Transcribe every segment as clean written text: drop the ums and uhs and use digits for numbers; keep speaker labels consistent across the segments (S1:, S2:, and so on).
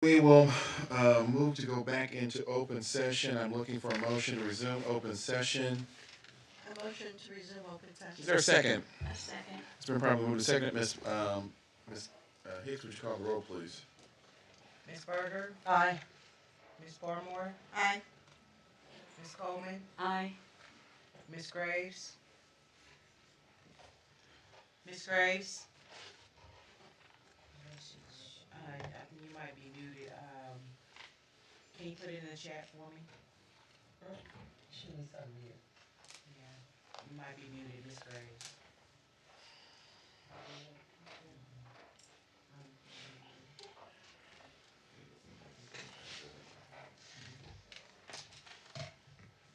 S1: We will move to go back into open session. I'm looking for a motion to resume open session.
S2: A motion to resume open
S1: Is
S2: session.
S1: there a second?
S2: A second.
S1: It's been probably moved to second. Ms. Hicks, would you call the roll, please?
S3: Ms. Berger,
S2: Aye.
S3: Ms. Barmore,
S2: Aye.
S3: Ms. Coleman,
S2: Aye.
S3: Ms. Graves, Ms. Graves. You might be muted. Can you put it in the chat for me?
S4: She needs to unmute.
S3: Yeah, you might be muted, Ms. Graves.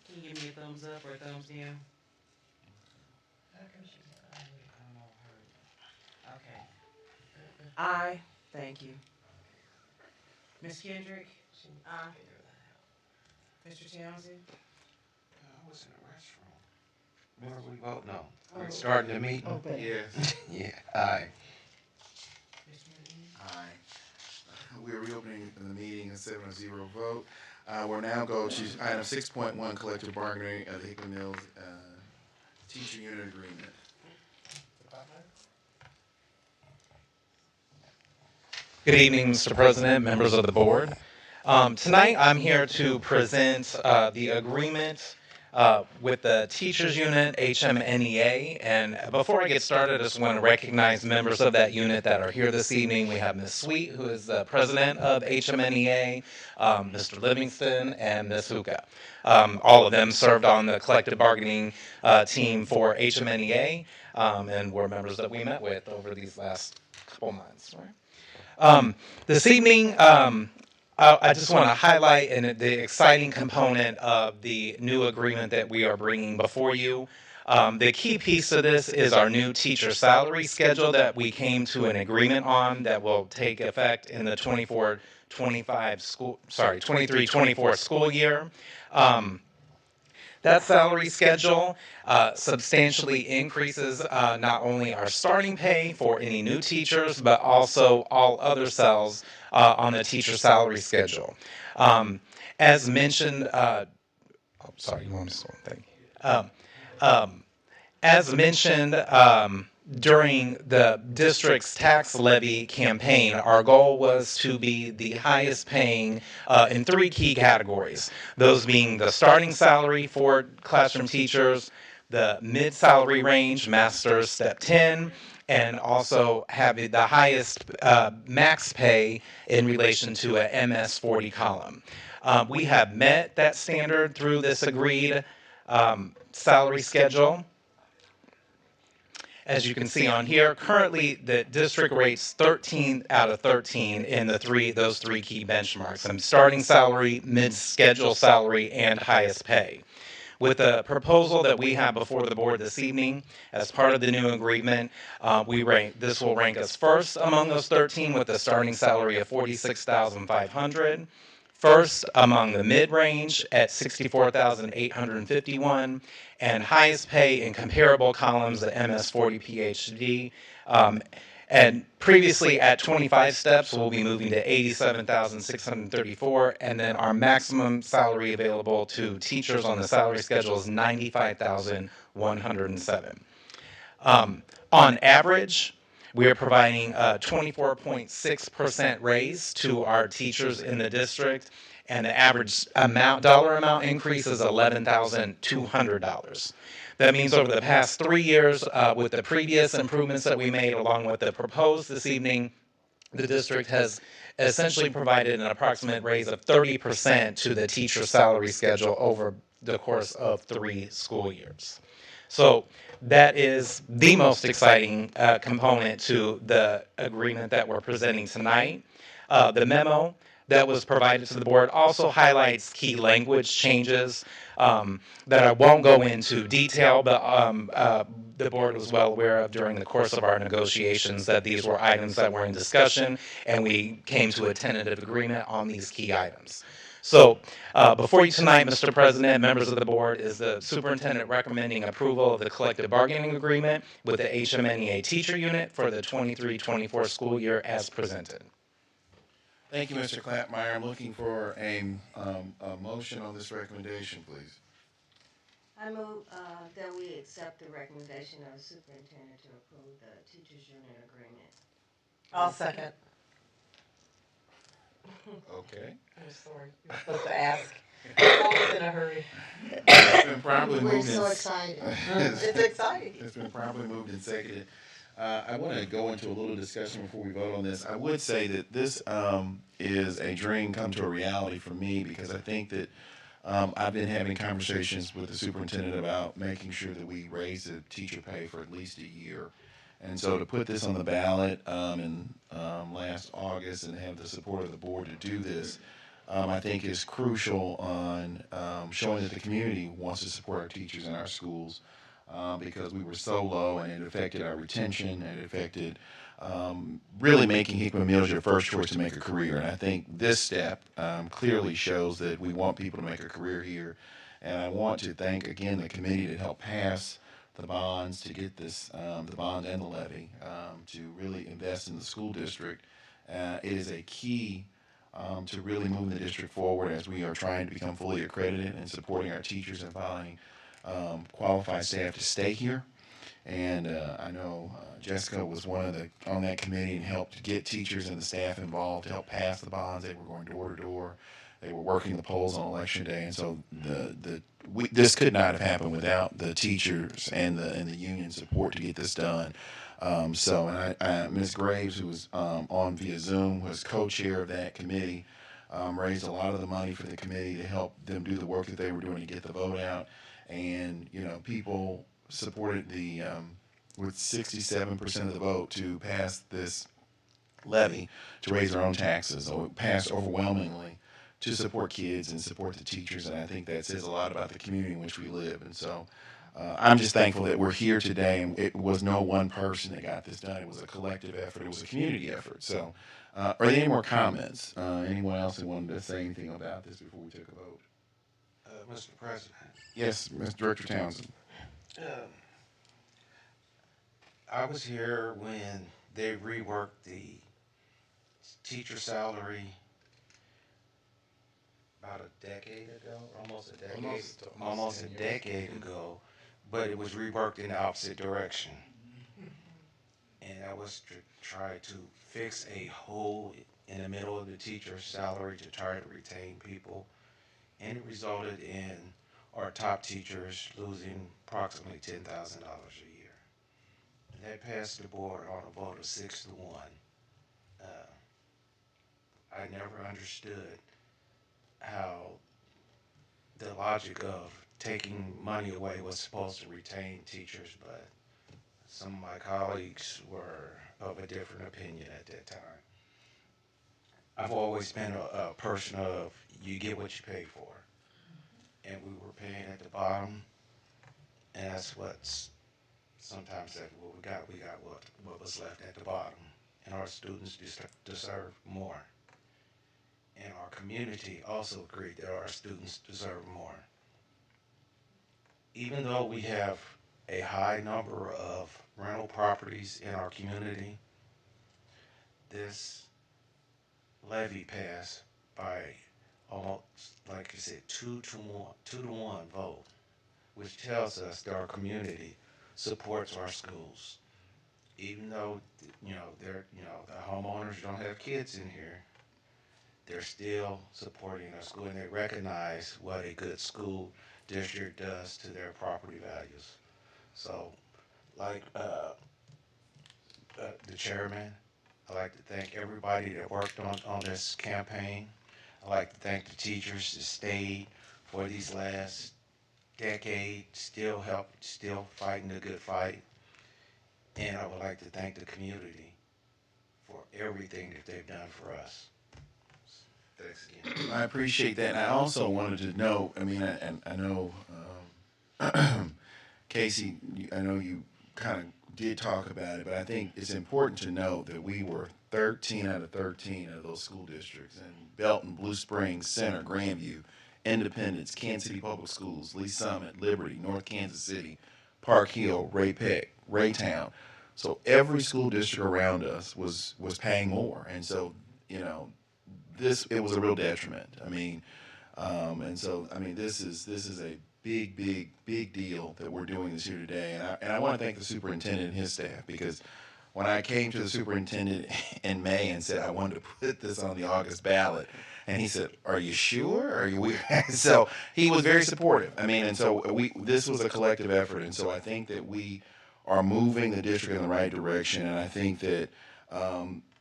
S3: Can you give me a thumbs up or a thumbs down?
S4: How come she's not unmuted?
S3: I don't know her. Okay. Aye. Thank you. Ms. Kendrick.
S4: She
S3: Aye.
S4: figure that out.
S3: Mr. Townsend.
S4: I was in the restroom. Where we vote? No.
S3: Oh.
S4: We're starting the meeting?
S2: Open.
S1: Yes.
S4: Yeah. Aye.
S3: Mr. McGee.
S1: Aye. We are reopening the meeting at 7-0 vote. We'll now go to item 6.1, collective bargaining of the Hickmanmills teacher unit agreement.
S5: Good evening, Mr. President, members of the board. Tonight, I'm here to present the agreement with the teachers unit, HMNEA. And before I get started, I just want to recognize members of that unit that are here this evening. We have Ms. Sweet, who is the president of HMNEA, Mr. Livingston, and Ms. Huka. All of them served on the collective bargaining team for HMNEA and were members that we met with over these last couple months, right? This evening, I just want to highlight the exciting component of the new agreement that we are bringing before you. The key piece of this is our new teacher salary schedule that we came to an agreement on that will take effect in the 23-24 school year. That salary schedule substantially increases not only our starting pay for any new teachers, but also all other cells on the teacher salary schedule. As mentioned, sorry, you want to slow? Thank you. As mentioned, during the district's tax levy campaign, our goal was to be the highest paying in three key categories. Those being the starting salary for classroom teachers, the mid-salary range, master's step 10, and also having the highest max pay in relation to a MS 40 column. We have met that standard through this agreed salary schedule. As you can see on here, currently the district rates 13 out of 13 in those three key benchmarks: starting salary, mid-schedule salary, and highest pay. With the proposal that we have before the board this evening, as part of the new agreement, this will rank us first among those 13 with a starting salary of $46,500. First among the mid-range at $64,851, and highest pay in comparable columns at MS 40 PhD. And previously at 25 steps, we'll be moving to $87,634, and then our maximum salary available to teachers on the salary schedule is $95,107. On average, we are providing a 24.6% raise to our teachers in the district, and the average dollar amount increase is $11,200. That means over the past 3 years, with the previous improvements that we made, along with the proposed this evening, the district has essentially provided an approximate raise of 30% to the teacher salary schedule over the course of 3 school years. So that is the most exciting component to the agreement that we're presenting tonight. The memo that was provided to the board also highlights key language changes that I won't go into detail, but the board was well aware of during the course of our negotiations that these were items that were in discussion, and we came to a tentative agreement on these key items. So before you tonight, Mr. President, members of the board, is the superintendent recommending approval of the collective bargaining agreement with the HMNEA teacher unit for the 23-24 school year as presented.
S1: Thank you, Mr. Clapmeyer. I'm looking for a motion on this recommendation, please.
S2: I move that we accept the recommendation of the superintendent to approve the teachers' union agreement.
S3: I'll second.
S1: Okay.
S3: I'm sorry. You're supposed to ask. I was in a hurry.
S1: It's been properly
S2: We're
S1: moved
S2: so
S1: and
S2: excited.
S3: It's exciting.
S1: it's been properly moved and seconded. I want to go into a little discussion before we vote on this. I would say that this is a dream come to a reality for me because I think that I've been having conversations with the superintendent about making sure that we raise the teacher pay for at least a year. And so to put this on the ballot in last August and have the support of the board to do this, I think is crucial on showing that the community wants to support our teachers in our schools because we were so low and it affected our retention and it affected really making Hickmanmills your first choice to make a career. And I think this step clearly shows that we want people to make a career here. And I want to thank again the committee that helped pass the bonds to get this, the bond and the levy to really invest in the school district. It is a key to really move the district forward as we are trying to become fully accredited and supporting our teachers and finding qualified staff to stay here. And I know Jessica was one of the on that committee and helped get teachers and the staff involved to help pass the bonds. They were going door to door. They were working the polls on election day, and so this could not have happened without the teachers and the union support to get this done. Ms. Graves, who was on via Zoom, was co-chair of that committee, raised a lot of the money for the committee to help them do the work that they were doing to get the vote out. And, people supported with 67% of the vote to pass this levy to raise their own taxes. So it passed overwhelmingly to support kids and support the teachers. And I think that says a lot about the community in which we live. And so I'm just thankful that we're here today, and it was no one person that got this done. It was a collective effort. It was a community effort. So are there any more comments? Anyone else that wanted to say anything about this before we took a vote?
S4: Mr. President,
S1: Yes, Mr. Director Townsend.
S4: I was here when they reworked the teacher salary about a decade ago, almost a decade ago, but it was reworked in the opposite direction. And that was to try to fix a hole in the middle of the teacher's salary to try to retain people. And it resulted in our top teachers losing approximately $10,000 a year. And that passed the board on a vote of 6-1. I never understood how the logic of taking money away was supposed to retain teachers, but some of my colleagues were of a different opinion at that time. I've always been a person of you get what you pay for. And we were paying at the bottom, and that's what's sometimes that what we got what was left at the bottom. And our students deserve more. And our community also agreed that our students deserve more. Even though we have a high number of rental properties in our community, this levy passed by almost, like I said, 2-1 vote, which tells us that our community supports our schools. Even though, the homeowners don't have kids in here, they're still supporting our school, and they recognize what a good school district does to their property values. So, like the chairman, I'd like to thank everybody that worked on this campaign. I'd like to thank the teachers that stayed for these last decade, still fighting the good fight. And I would like to thank the community for everything that they've done for us. Thanks again.
S1: I appreciate that. And I also wanted to know, I know, Casey, I know you kind of did talk about it, but I think it's important to note that we were 13 out of 13 of those school districts in Belton, Blue Springs, Center, Grandview, Independence, Kansas City Public Schools, Lee Summit, Liberty, North Kansas City, Park Hill, Ray Peck, Raytown. So every school district around us was paying more. And so, it was a real detriment. I mean, and so I mean this is a big deal that we're doing this here today, and I want to thank the superintendent and his staff because when I came to the superintendent in May and said I wanted to put this on the August ballot, and he said, "Are you sure? Are you?" So he was very supportive. I mean, and so this was a collective effort, and so I think that we are moving the district in the right direction, and I think that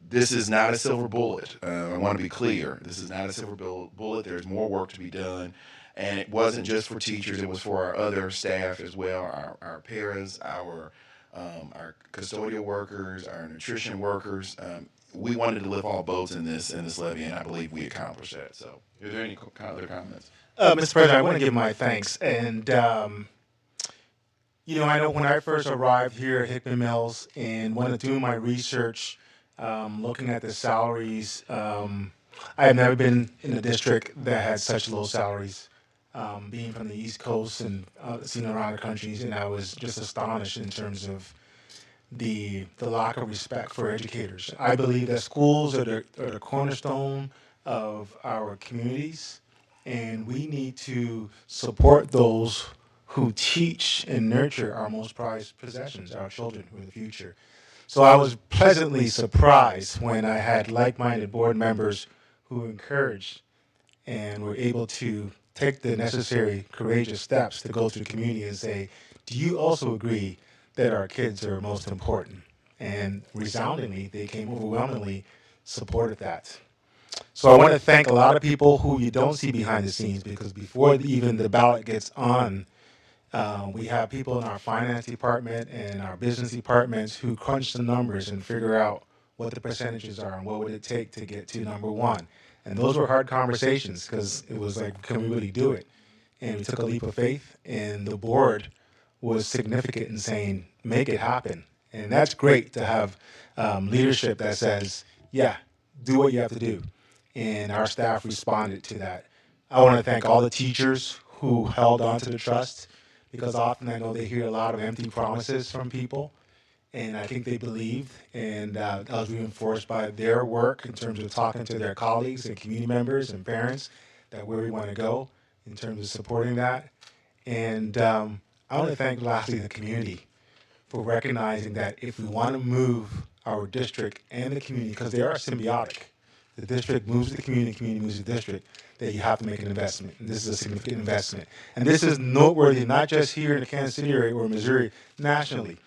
S1: this is not a silver bullet. I want to be clear. This is not a silver bullet. There's more work to be done. And it wasn't just for teachers, it was for our other staff as well, our paras, our custodial workers, our nutrition workers. We wanted to lift all boats in this levy, and I believe we accomplished that. So, are there any other comments?
S6: Mr. President, I want to give my thanks. And, I know when I first arrived here at Hickmanmills and wanted to do my research, looking at the salaries, I have never been in a district that had such low salaries. Being from the East Coast and seen around the countries, and I was just astonished in terms of the lack of respect for educators. I believe that schools are the cornerstone of our communities, and we need to support those who teach and nurture our most prized possessions, our children, who are the future. So I was pleasantly surprised when I had like-minded board members who encouraged and were able to take the necessary courageous steps to go to the community and say, do you also agree that our kids are most important? And resoundingly, they came overwhelmingly supported that. So I want to thank a lot of people who you don't see behind the scenes, because before even the ballot gets on, we have people in our finance department and our business departments who crunch the numbers and figure out what the percentages are and what would it take to get to number one. And those were hard conversations because it was like, can we really do it? And we took a leap of faith, and the board was significant in saying, make it happen. And that's great to have leadership that says, yeah, do what you have to do. And our staff responded to that. I want to thank all the teachers who held on to the trust, because often I know they hear a lot of empty promises from people, and I think they believed, and that was reinforced by their work in terms of talking to their colleagues and community members and parents that where we want to go in terms of supporting that. And I want to thank lastly the community for recognizing that if we want to move our district and the community, because they are symbiotic, the district moves the community moves the district, that you have to make an investment. And this is a significant investment. And this is noteworthy, not just here in the Kansas City area or Missouri, nationally.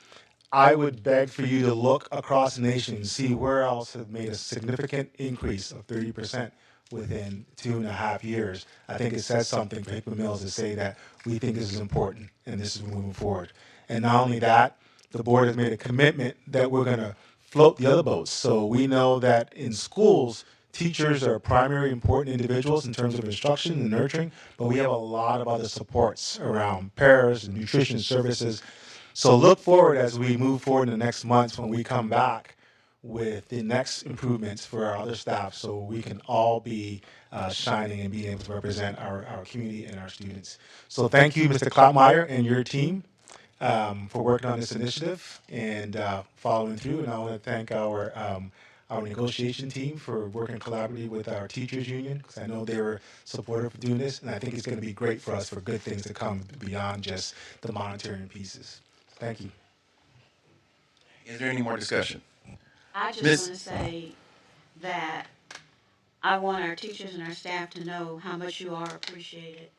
S6: I would beg for you to look across the nation and see where else have made a significant increase of 30% within 2.5 years. I think it says something for Hickmanmills to say that we think this is important and this is moving forward. And not only that, the board has made a commitment that we're going to float the other boats. So we know that in schools, teachers are primary important individuals in terms of instruction and nurturing, but we have a lot of other supports around paras and nutrition services. So look forward as we move forward in the next months when we come back with the next improvements for our other staff, so we can all be shining and being able to represent our community and our students. So thank you, Mr. Kloppmeyer and your team, for working on this initiative and following through. And I want to thank our negotiation team for working collaboratively with our teachers union, because I know they were supportive of doing this, and I think it's going to be great for us for good things to come beyond just the monetary pieces. Thank you.
S1: Is there any more discussion?
S7: I just
S1: Miss-
S7: want to say that I want our teachers and our staff to know how much you are appreciated.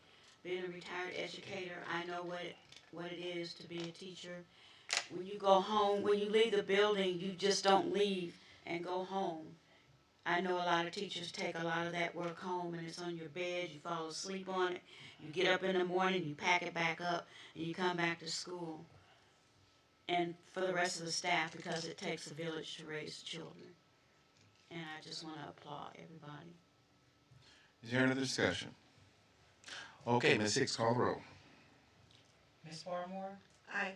S7: Being a retired educator, I know what it is to be a teacher. When you go home, when you leave the building, you just don't leave and go home. I know a lot of teachers take a lot of that work home, and it's on your bed, you fall asleep on it, you get up in the morning, you pack it back up, and you come back to school. And for the rest of the staff, because it takes a village to raise children. And I just want to applaud everybody.
S1: Is there another discussion? Okay, Ms. Hicks, call the roll.
S3: Ms. Barmore,
S2: Aye.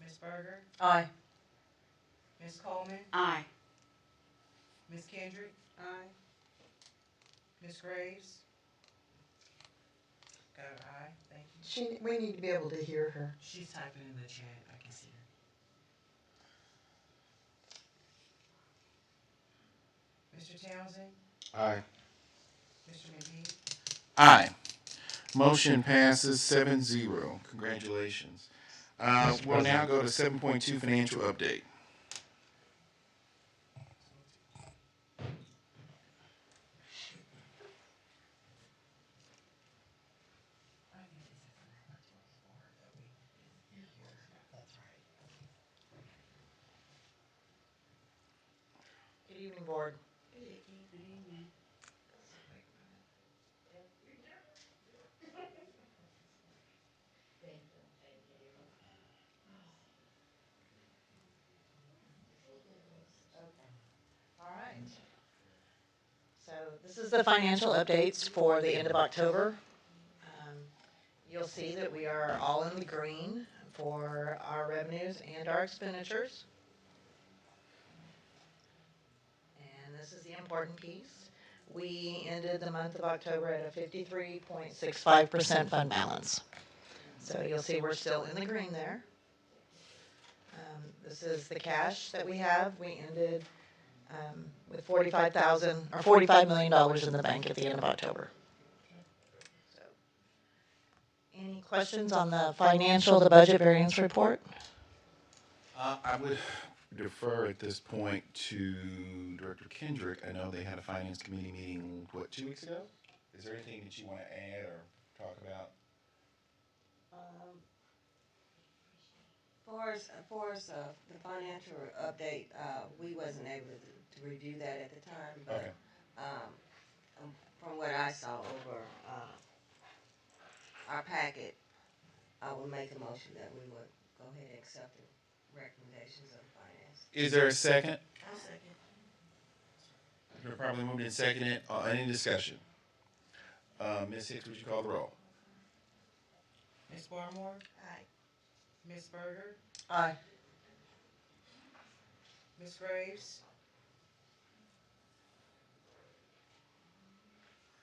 S3: Ms. Berger, Aye. Ms. Coleman,
S7: Aye.
S3: Ms. Kendrick,
S2: Aye.
S3: Ms. Graves. Got her aye, thank you.
S8: We need to be able to hear her.
S3: She's typing in the chat, I can see her. Mr. Townsend,
S4: Aye.
S3: Mr. McGee?
S1: Aye. Motion passes 7-0. Congratulations.
S4: Mr.
S1: We'll now
S4: President.
S1: go to 7.2 financial update.
S3: Good evening, board. All right. So this is the financial updates for the end of October. Um, You'll see that we are all in the green for our revenues and our expenditures. And this is the important piece. We ended the month of October at a 53.65% fund balance. So you'll see we're still in the green there. This is the cash that we have. We ended with $45 million in the bank at the end of October. So, any questions on the the budget variance report?
S1: I would defer at this point to Director Kendrick. I know they had a finance committee meeting, what, 2 weeks ago? Is there anything that you want to add or talk about?
S2: The financial update, we wasn't able to review that at the time, but
S1: Okay.
S2: From what I saw over our packet, I would make a motion that we would go ahead and accept the recommendations of finance.
S1: Is there a second?
S7: I'll second.
S1: We're probably moved and seconded. Any discussion? Ms. Hicks, would you call the roll?
S3: Ms. Barmore?
S7: Aye.
S3: Ms. Berger?
S2: Aye.
S3: Ms. Graves?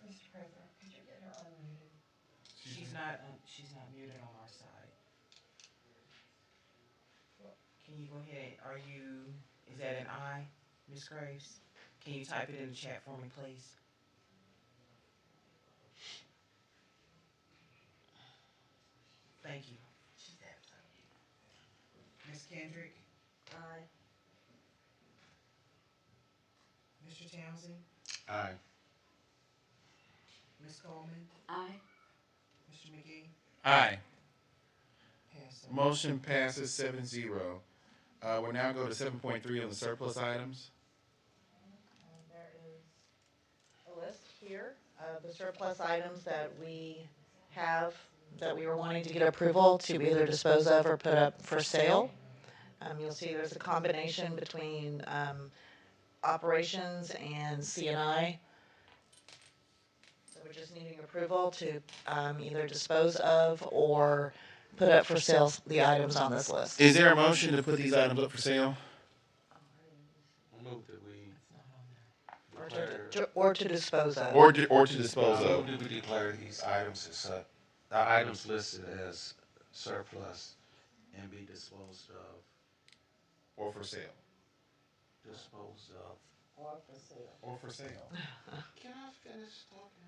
S8: Mr. President, could you get her unmuted?
S3: She's not muted on our side. Can you go ahead, is that an aye, Ms. Graves? Can you type it in the chat for me, please? Thank you. Ms. Kendrick?
S2: Aye.
S3: Mr. Townsend?
S4: Aye.
S3: Ms. Coleman?
S7: Aye.
S3: Mr. McGee?
S1: Aye.
S3: Pass.
S1: Motion passes 7-0. We'll now go to 7.3 on the surplus items.
S3: There is a list here of the surplus items that we have, that we were wanting to get approval to either dispose of or put up for sale. You'll see there's a combination between operations and C&I. So we're just needing approval to either dispose of or put up for sale the items on this list.
S1: Is there a motion to put these items up for sale?
S4: Move that we
S3: Or
S4: declare.
S3: or to dispose of.
S1: Or to dispose of?
S4: Move that we declare these items as the items listed as surplus and be disposed of.
S1: Or for sale?
S4: Disposed of.
S1: Or for sale?
S4: Can I finish talking?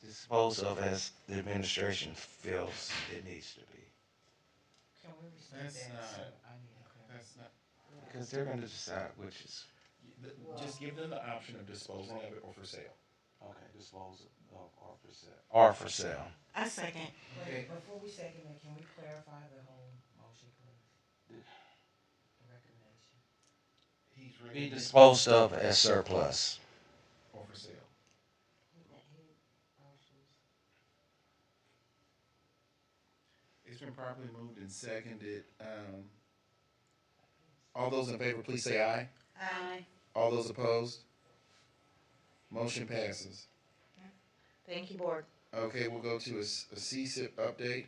S4: Disposed of as the administration feels it needs to be.
S3: Can we restate
S1: That's
S3: that?
S1: not-
S3: So I need a clear-
S1: That's not.
S4: Because they're going to decide which is.
S1: Just give them the option of disposing of it or for sale.
S4: Okay, dispose of or for sale. Or for sale.
S7: I second.
S3: Wait, before we second that, can we clarify the whole motion, please? The recommendation.
S1: He's
S4: Be
S1: ready.
S4: disposed of as surplus.
S1: Or for sale. It's been properly moved and seconded. All those in favor, please say aye.
S7: Aye.
S1: All those opposed? Motion passes.
S3: Thank you, board.
S1: Okay, we'll go to a CSIP update.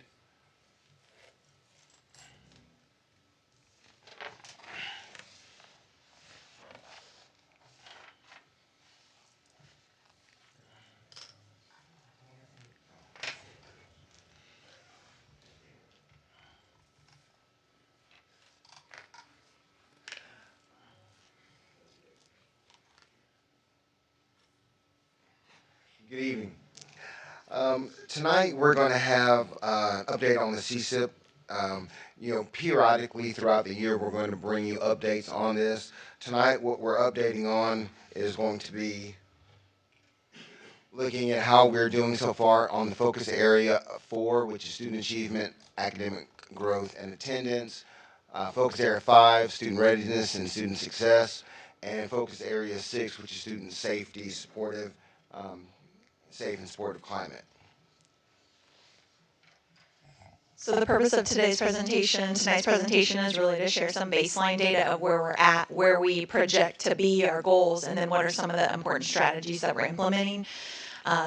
S9: Good evening. Tonight we're going to have an update on the CSIP. Periodically throughout the year, we're going to bring you updates on this. Tonight, what we're updating on is going to be looking at how we're doing so far on the focus area 4, which is student achievement, academic growth, and attendance. Focus area 5, student readiness and student success. And focus area 6, which is student safety, um, safe and supportive climate.
S10: So the purpose of tonight's presentation is really to share some baseline data of where we're at, where we project to be, our goals, and then what are some of the important strategies that we're implementing.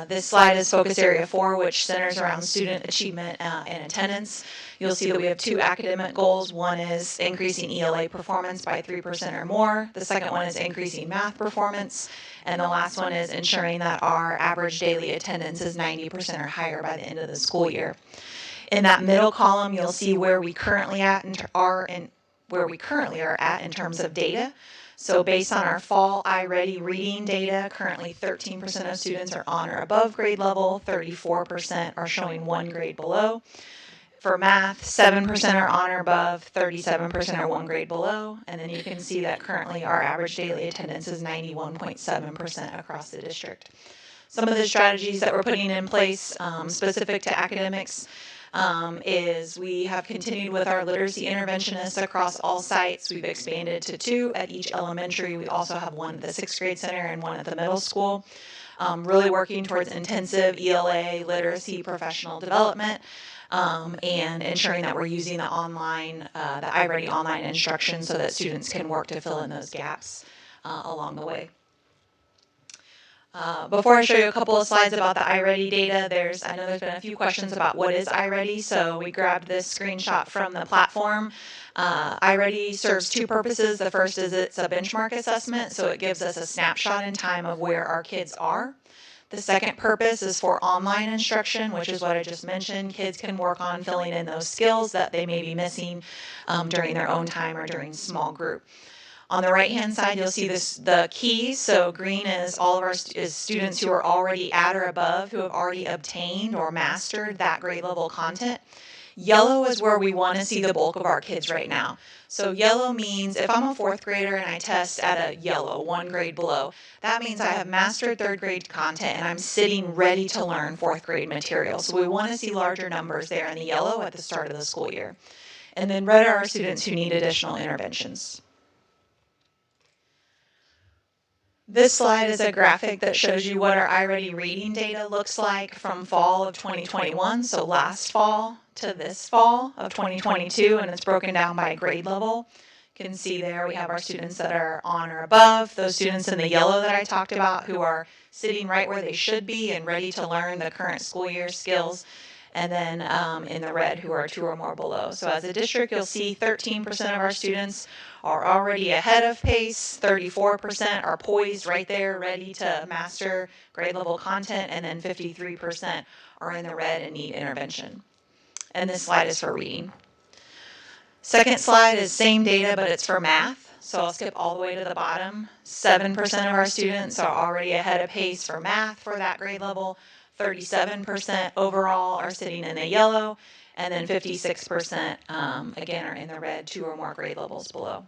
S10: This slide is focus area 4, which centers around student achievement and attendance. You'll see that we have 2 academic goals. One is increasing ELA performance by 3% or more. The second one is increasing math performance. And the last one is ensuring that our average daily attendance is 90% or higher by the end of the school year. In that middle column, you'll see where we currently are at in terms of data. So based on our fall iReady reading data, currently 13% of students are on or above grade level, 34% are showing 1 grade below. For math, 7% are on or above, 37% are 1 grade below, and then you can see that currently our average daily attendance is 91.7% across the district. Some of the strategies that we're putting in place specific to academics is we have continued with our literacy interventionists across all sites. We've expanded to 2 at each elementary. We also have 1 at the 6th grade center and 1 at the middle school. Really working towards intensive ELA literacy professional development and ensuring that we're using the iReady online instruction so that students can work to fill in those gaps along the way. Before I show you a couple of slides about the iReady data, I know there's been a few questions about what is iReady, so we grabbed this screenshot from the platform. iReady serves 2 purposes. The first is it's a benchmark assessment, so it gives us a snapshot in time of where our kids are. The second purpose is for online instruction, which is what I just mentioned. Kids can work on filling in those skills that they may be missing during their own time or during small group. On the right-hand side, you'll see the keys. So green is all of our students who are already at or above, who have already obtained or mastered that grade level content. Yellow is where we want to see the bulk of our kids right now. So yellow means if I'm a 4th grader and I test at a yellow, 1 grade below, that means I have mastered 3rd grade content and I'm sitting ready to learn 4th grade material. So we want to see larger numbers there in the yellow at the start of the school year. And then red are our students who need additional interventions. This slide is a graphic that shows you what our iReady reading data looks like from fall of 2021, so last fall, to this fall of 2022, and it's broken down by grade level. You can see there we have our students that are on or above, those students in the yellow that I talked about who are sitting right where they should be and ready to learn the current school year skills, and then in the red who are 2 or more below. So as a district, you'll see 13% of our students are already ahead of pace, 34% are poised right there, ready to master grade level content, and then 53% are in the red and need intervention. And this slide is for reading. Second slide is same data, but it's for math. So I'll skip all the way to the bottom. 7% of our students are already ahead of pace for math for that grade level. 37% overall are sitting in the yellow, and then 56% again are in the red, 2 or more grade levels below.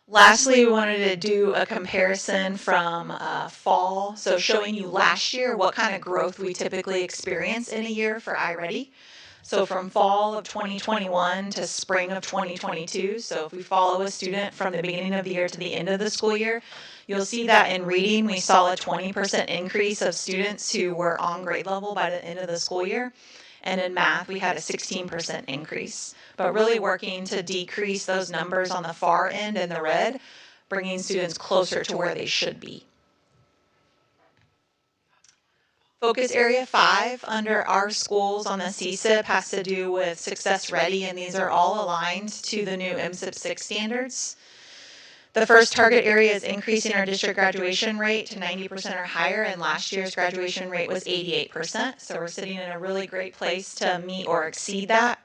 S10: Lastly, we wanted to do a comparison from fall, so showing you last year what kind of growth we typically experience in a year for iReady. So from fall of 2021 to spring of 2022, so if we follow a student from the beginning of the year to the end of the school year, you'll see that in reading we saw a 20% increase of students who were on grade level by the end of the school year. And in math, we had a 16% increase. But really working to decrease those numbers on the far end in the red, bringing students closer to where they should be. Focus area 5 under our schools on the CSIP has to do with Success Ready, and these are all aligned to the new MSIP 6 standards. The first target area is increasing our district graduation rate to 90% or higher, and last year's graduation rate was 88%, so we're sitting in a really great place to meet or exceed that.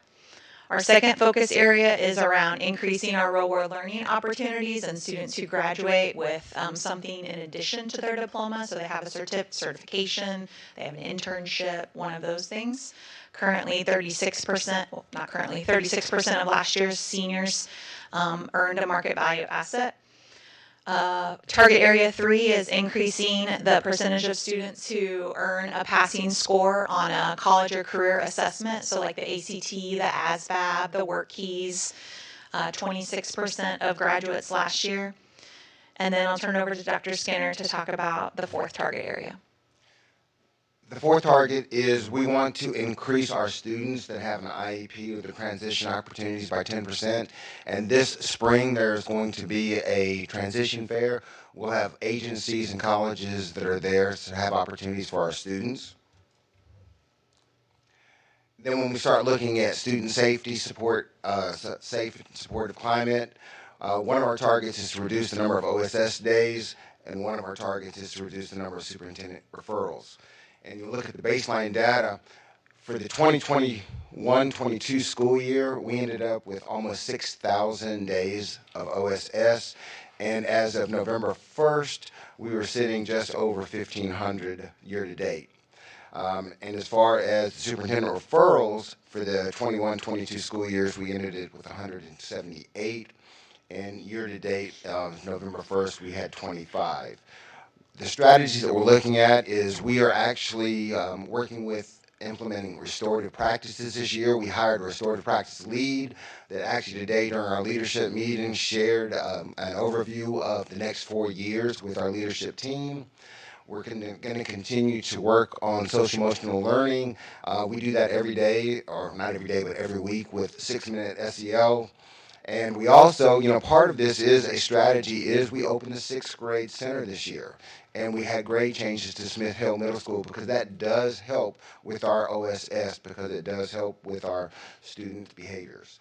S10: Our second focus area is around increasing our real-world learning opportunities and students who graduate with something in addition to their diploma. So they have a certification, they have an internship, one of those things. Currently, 36%, well, not currently, 36% of last year's seniors earned a market value asset. Target area 3 is increasing the percentage of students who earn a passing score on a college or career assessment. So like the ACT, the ASVAB, the work keys, 26% of graduates last year. And then I'll turn it over to Dr. Skinner to talk about the fourth target area.
S9: The fourth target is we want to increase our students that have an IEP with the transition opportunities by 10%. And this spring, there's going to be a transition fair. We'll have agencies and colleges that are there to have opportunities for our students. Then when we start looking at student safety, safe and supportive climate, one of our targets is to reduce the number of OSS days, and one of our targets is to reduce the number of superintendent referrals. And you look at the baseline data, for the 2021-22 school year, we ended up with almost 6,000 days of OSS, and as of November 1st, we were sitting just over 1,500 year to date. And as far as superintendent referrals for the 21-22 school years, we ended it with 178, and year to date, November 1st, we had 25. The strategies that we're looking at is we are actually working with implementing restorative practices this year. We hired a restorative practice lead that actually today during our leadership meeting shared an overview of the next 4 years with our leadership team. We're going to continue to work on social emotional learning. We do that every day, or not every day, but every week with 6-minute SEL. And we also, part of this is a strategy is we opened the 6th grade center this year. And we had grade changes to Smith Hill Middle School because that does help with our OSS, because it does help with our student behaviors.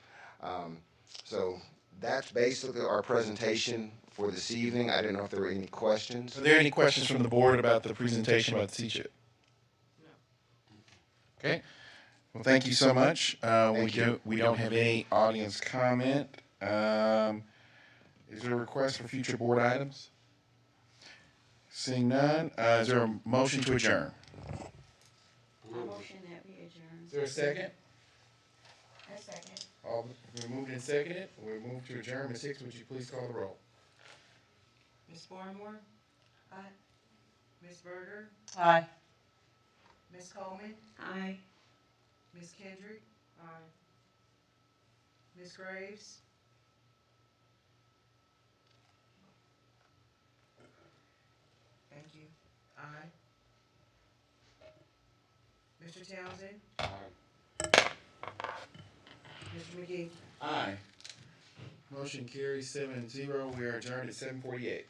S9: So that's basically our presentation for this evening. I didn't know if there were any questions.
S1: Are there any questions from the board about the presentation about the teacher? Okay. Well, thank you so much. We don't have any audience comment. Is there a request for future board items? Seeing none, is there a motion to adjourn?
S7: I motion that we adjourn.
S1: Is there a second?
S8: A second.
S1: All been moved and seconded. We'll move to adjourn. Ms. Hicks, would you please call the roll?
S11: Ms. Barmore?
S8: Aye.
S11: Ms. Berger?
S3: Aye.
S11: Ms. Coleman?
S7: Aye.
S11: Ms. Kendrick? Aye. Ms. Graves? Thank you. Aye. Mr. Townsend?
S1: Aye.
S11: Mr. McGee?
S1: Aye. Motion carries 7-0. We are adjourned at 7:48.